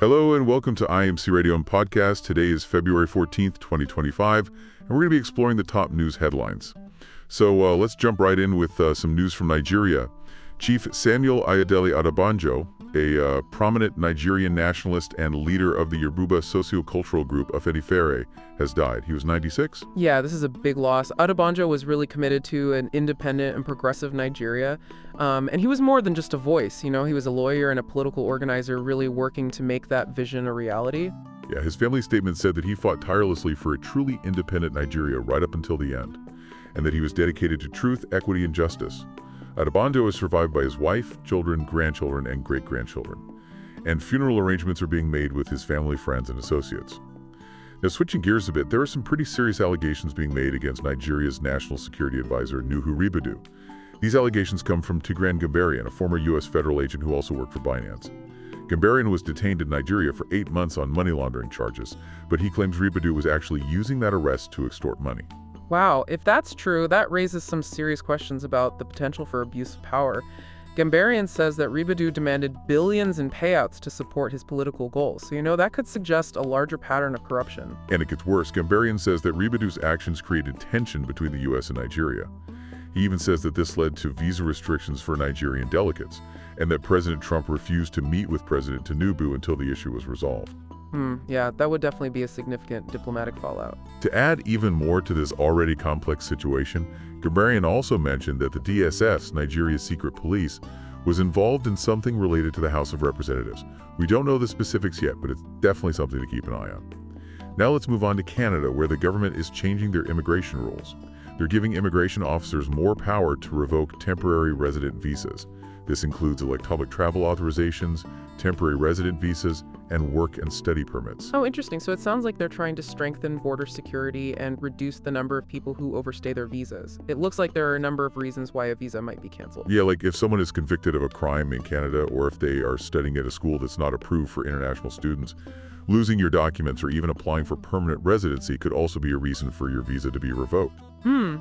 Hello and welcome to IMC Radio and Podcast. Today is February 14th, 2025, and we're going to be exploring the top news headlines. So let's jump right in with some news from Nigeria. Chief Samuel Ayo Adebanjo, a prominent Nigerian nationalist and leader of the Yoruba sociocultural group Afenifere, has died. He was 96. Yeah, this is a big loss. Adebanjo was really committed to an independent and progressive Nigeria. And he was more than just a voice. You know, he was a lawyer and a political organizer really working to make that vision a reality. Yeah, his family statement said that he fought tirelessly for a truly independent Nigeria right up until the end, and that he was dedicated to truth, equity, and justice. Adebanjo is survived by his wife, children, grandchildren, and great-grandchildren. And funeral arrangements are being made with his family, friends, and associates. Now, switching gears a bit, there are some pretty serious allegations being made against Nigeria's National Security Advisor, Nuhu Ribadu. These allegations come from Tigran Gambarian, a former U.S. federal agent who also worked for Binance. Gambarian was detained in Nigeria for 8 months on money laundering charges, but he claims Ribadu was actually using that arrest to extort money. Wow, if that's true, that raises some serious questions about the potential for abuse of power. Gambarian says that Ribadu demanded billions in payouts to support his political goals. So, that could suggest a larger pattern of corruption. And it gets worse. Gambarian says that Ribadu's actions created tension between the U.S. and Nigeria. He even says that this led to visa restrictions for Nigerian delegates, and that President Trump refused to meet with President Tinubu until the issue was resolved. Yeah, that would definitely be a significant diplomatic fallout. To add even more to this already complex situation, Gambarian also mentioned that the DSS, Nigeria's secret police, was involved in something related to the House of Representatives. We don't know the specifics yet, but it's definitely something to keep an eye on. Now let's move on to Canada, where the government is changing their immigration rules. They're giving immigration officers more power to revoke temporary resident visas. This includes electronic travel authorizations, temporary resident visas, and work and study permits. Oh, interesting. So it sounds like they're trying to strengthen border security and reduce the number of people who overstay their visas. It looks like there are a number of reasons why a visa might be canceled. Yeah, like if someone is convicted of a crime in Canada, or if they are studying at a school that's not approved for international students, losing your documents or even applying for permanent residency could also be a reason for your visa to be revoked.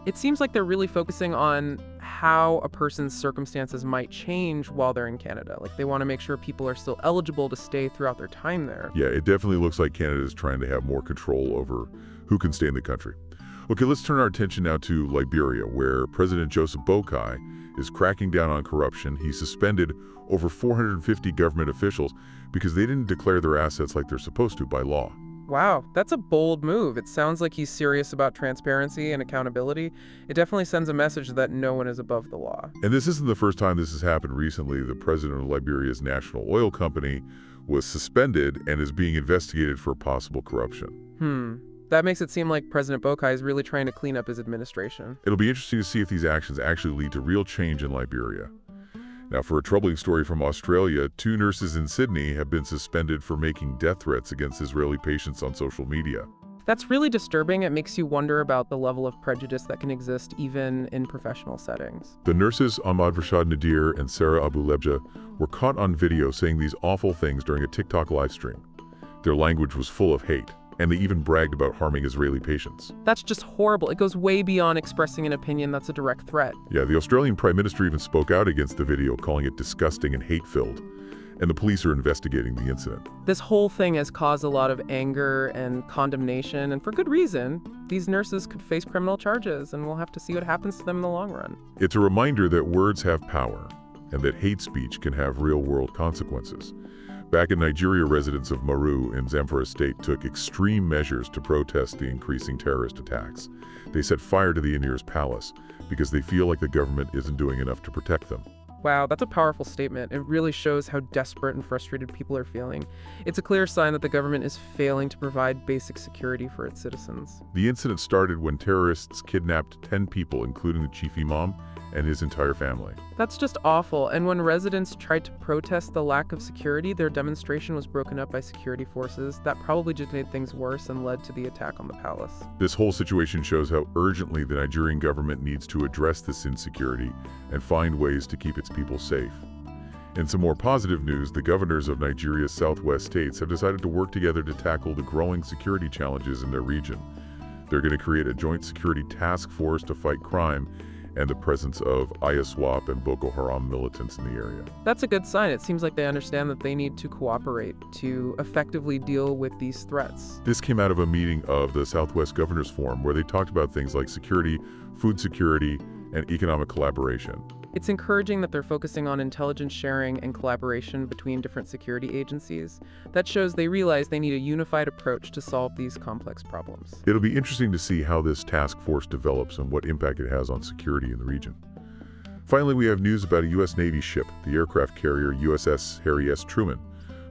It seems like they're really focusing on how a person's circumstances might change while they're in Canada. Like, they want to make sure people are still eligible to stay throughout their time there. Yeah, it definitely looks like Canada is trying to have more control over who can stay in the country. Okay, let's turn our attention now to Liberia, where President Joseph Boakai is cracking down on corruption. He suspended over 450 government officials because they didn't declare their assets like they're supposed to by law. Wow, that's a bold move. It sounds like he's serious about transparency and accountability. It definitely sends a message that no one is above the law. And this isn't the first time this has happened recently. The president of Liberia's national oil company was suspended and is being investigated for possible corruption. That makes it seem like President Boakai is really trying to clean up his administration. It'll be interesting to see if these actions actually lead to real change in Liberia. Now, for a troubling story from Australia, 2 nurses in Sydney have been suspended for making death threats against Israeli patients on social media. That's really disturbing. It makes you wonder about the level of prejudice that can exist even in professional settings. The nurses Ahmad Rashad Nadir and Sarah Abu Lebja were caught on video saying these awful things during a TikTok live stream. Their language was full of hate, and they even bragged about harming Israeli patients. That's just horrible. It goes way beyond expressing an opinion that's a direct threat. Yeah, the Australian Prime Minister even spoke out against the video, calling it disgusting and hate-filled. And the police are investigating the incident. This whole thing has caused a lot of anger and condemnation, and for good reason. These nurses could face criminal charges, and we'll have to see what happens to them in the long run. It's a reminder that words have power, and that hate speech can have real-world consequences. Back in Nigeria, residents of Maru in Zamfara State took extreme measures to protest the increasing terrorist attacks. They set fire to the emir's palace because they feel like the government isn't doing enough to protect them. Wow, that's a powerful statement. It really shows how desperate and frustrated people are feeling. It's a clear sign that the government is failing to provide basic security for its citizens. The incident started when terrorists kidnapped 10 people, including the chief imam and his entire family. That's just awful. And when residents tried to protest the lack of security, their demonstration was broken up by security forces. That probably just made things worse and led to the attack on the palace. This whole situation shows how urgently the Nigerian government needs to address this insecurity and find ways to keep its people safe. In some more positive news, the governors of Nigeria's southwest states have decided to work together to tackle the growing security challenges in their region. They're going to create a joint security task force to fight crime and the presence of ISWAP and Boko Haram militants in the area. That's a good sign. It seems like they understand that they need to cooperate to effectively deal with these threats. This came out of a meeting of the Southwest Governors Forum where they talked about things like security, food security, and economic collaboration. It's encouraging that they're focusing on intelligence sharing and collaboration between different security agencies. That shows they realize they need a unified approach to solve these complex problems. It'll be interesting to see how this task force develops and what impact it has on security in the region. Finally, we have news about a U.S. Navy ship, the aircraft carrier USS Harry S. Truman.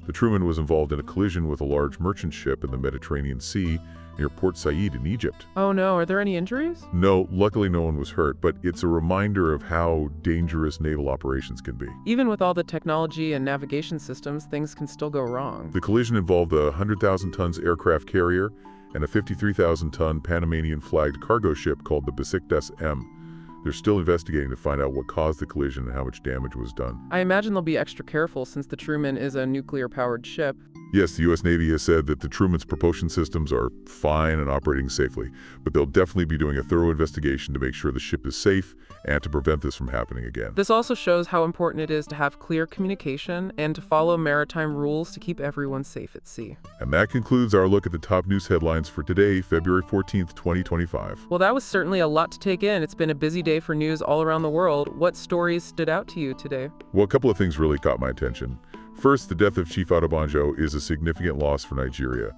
The Truman was involved in a collision with a large merchant ship in the Mediterranean Sea near Port Said in Egypt. Oh no, are there any injuries? No, luckily no one was hurt, but it's a reminder of how dangerous naval operations can be. Even with all the technology and navigation systems, things can still go wrong. The collision involved a 100,000 tons aircraft carrier and a 53,000-ton Panamanian-flagged cargo ship called the Besiktas M. They're still investigating to find out what caused the collision and how much damage was done. I imagine they'll be extra careful since the Truman is a nuclear-powered ship. Yes, the U.S. Navy has said that the Truman's propulsion systems are fine and operating safely, but they'll definitely be doing a thorough investigation to make sure the ship is safe and to prevent this from happening again. This also shows how important it is to have clear communication and to follow maritime rules to keep everyone safe at sea. And that concludes our look at the top news headlines for today, February 14th, 2025. Well, that was certainly a lot to take in. It's been a busy day for news all around the world. What stories stood out to you today? Well, a couple of things really caught my attention. First, the death of Chief Adebanjo is a significant loss for Nigeria.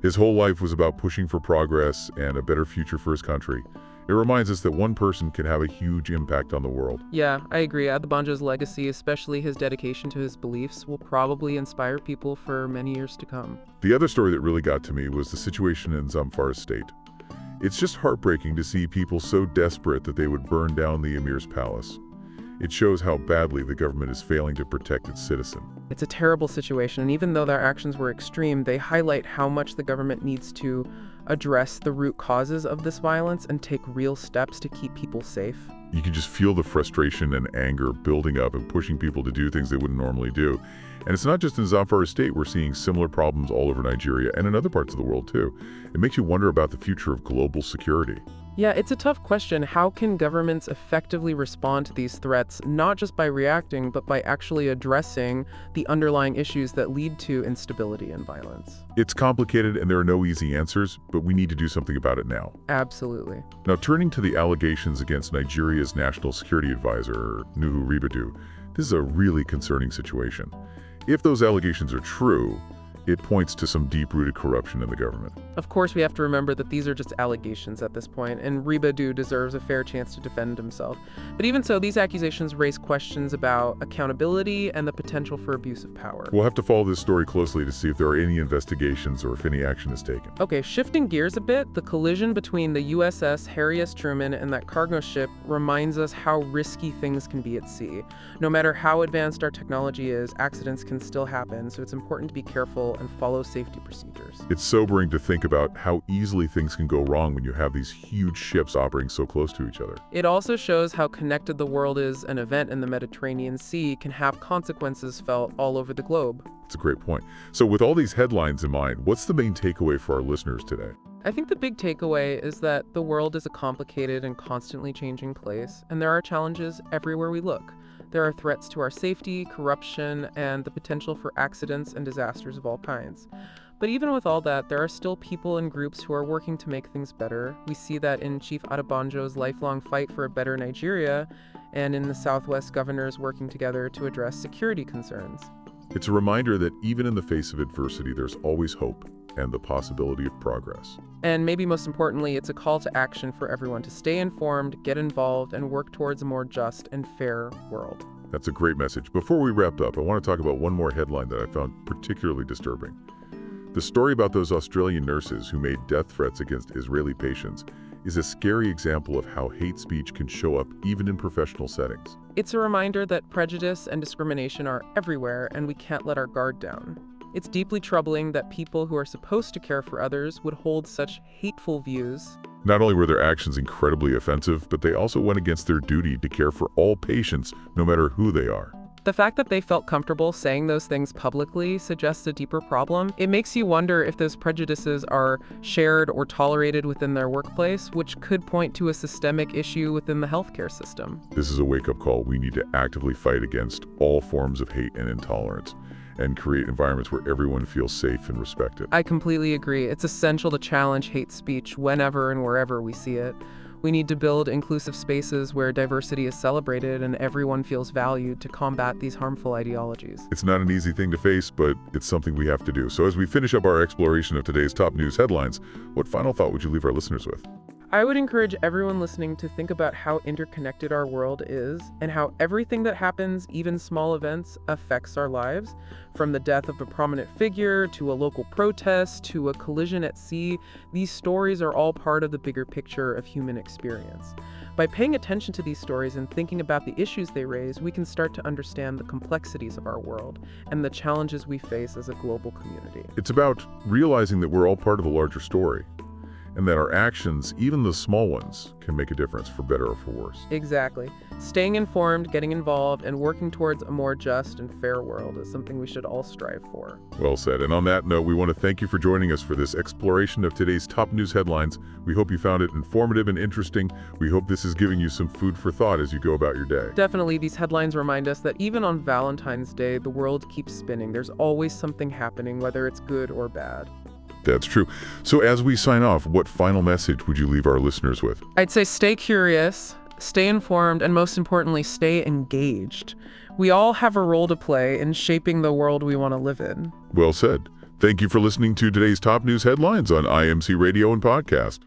His whole life was about pushing for progress and a better future for his country. It reminds us that one person can have a huge impact on the world. Yeah, I agree. Adebanjo's legacy, especially his dedication to his beliefs, will probably inspire people for many years to come. The other story that really got to me was the situation in Zamfara State. It's just heartbreaking to see people so desperate that they would burn down the emir's palace. It shows how badly the government is failing to protect its citizens. It's a terrible situation, and even though their actions were extreme, they highlight how much the government needs to address the root causes of this violence and take real steps to keep people safe. You can just feel the frustration and anger building up and pushing people to do things they wouldn't normally do. And it's not just in Zamfara State. We're seeing similar problems all over Nigeria and in other parts of the world too. It makes you wonder about the future of global security. Yeah, it's a tough question. How can governments effectively respond to these threats, not just by reacting, but by actually addressing the underlying issues that lead to instability and violence? It's complicated and there are no easy answers, but we need to do something about it now. Absolutely. Now, turning to the allegations against Nigeria's National Security Advisor, Nuhu Ribadu, this is a really concerning situation. If those allegations are true, it points to some deep-rooted corruption in the government. Of course, we have to remember that these are just allegations at this point, and Ribadu deserves a fair chance to defend himself. But even so, these accusations raise questions about accountability and the potential for abuse of power. We'll have to follow this story closely to see if there are any investigations or if any action is taken. Okay, shifting gears a bit, the collision between the USS Harry S. Truman and that cargo ship reminds us how risky things can be at sea. No matter how advanced our technology is, accidents can still happen, so it's important to be careful and follow safety procedures. It's sobering to think about how easily things can go wrong when you have these huge ships operating so close to each other. It also shows how connected the world is. An event in the Mediterranean Sea can have consequences felt all over the globe. It's a great point. So with all these headlines in mind, what's the main takeaway for our listeners today? I think the big takeaway is that the world is a complicated and constantly changing place, and there are challenges everywhere we look. There are threats to our safety, corruption, and the potential for accidents and disasters of all kinds. But even with all that, there are still people and groups who are working to make things better. We see that in Chief Adebanjo's lifelong fight for a better Nigeria, and in the Southwest governors working together to address security concerns. It's a reminder that even in the face of adversity, there's always hope and the possibility of progress. And maybe most importantly, it's a call to action for everyone to stay informed, get involved, and work towards a more just and fair world. That's a great message. Before we wrap up, I want to talk about one more headline that I found particularly disturbing. The story about those Australian nurses who made death threats against Israeli patients is a scary example of how hate speech can show up even in professional settings. It's a reminder that prejudice and discrimination are everywhere, and we can't let our guard down. It's deeply troubling that people who are supposed to care for others would hold such hateful views. Not only were their actions incredibly offensive, but they also went against their duty to care for all patients, no matter who they are. The fact that they felt comfortable saying those things publicly suggests a deeper problem. It makes you wonder if those prejudices are shared or tolerated within their workplace, which could point to a systemic issue within the healthcare system. This is a wake-up call. We need to actively fight against all forms of hate and intolerance and create environments where everyone feels safe and respected. I completely agree. It's essential to challenge hate speech whenever and wherever we see it. We need to build inclusive spaces where diversity is celebrated and everyone feels valued to combat these harmful ideologies. It's not an easy thing to face, but it's something we have to do. So as we finish up our exploration of today's top news headlines, what final thought would you leave our listeners with? I would encourage everyone listening to think about how interconnected our world is and how everything that happens, even small events, affects our lives. From the death of a prominent figure to a local protest to a collision at sea, these stories are all part of the bigger picture of human experience. By paying attention to these stories and thinking about the issues they raise, we can start to understand the complexities of our world and the challenges we face as a global community. It's about realizing that we're all part of a larger story, and that our actions, even the small ones, can make a difference for better or for worse. Exactly. Staying informed, getting involved, and working towards a more just and fair world is something we should all strive for. Well said. And on that note, we want to thank you for joining us for this exploration of today's top news headlines. We hope you found it informative and interesting. We hope this is giving you some food for thought as you go about your day. Definitely, these headlines remind us that even on Valentine's Day, the world keeps spinning. There's always something happening, whether it's good or bad. That's true. So as we sign off, what final message would you leave our listeners with? I'd say stay curious, stay informed, and most importantly, stay engaged. We all have a role to play in shaping the world we want to live in. Well said. Thank you for listening to today's top news headlines on IMC Radio and Podcast.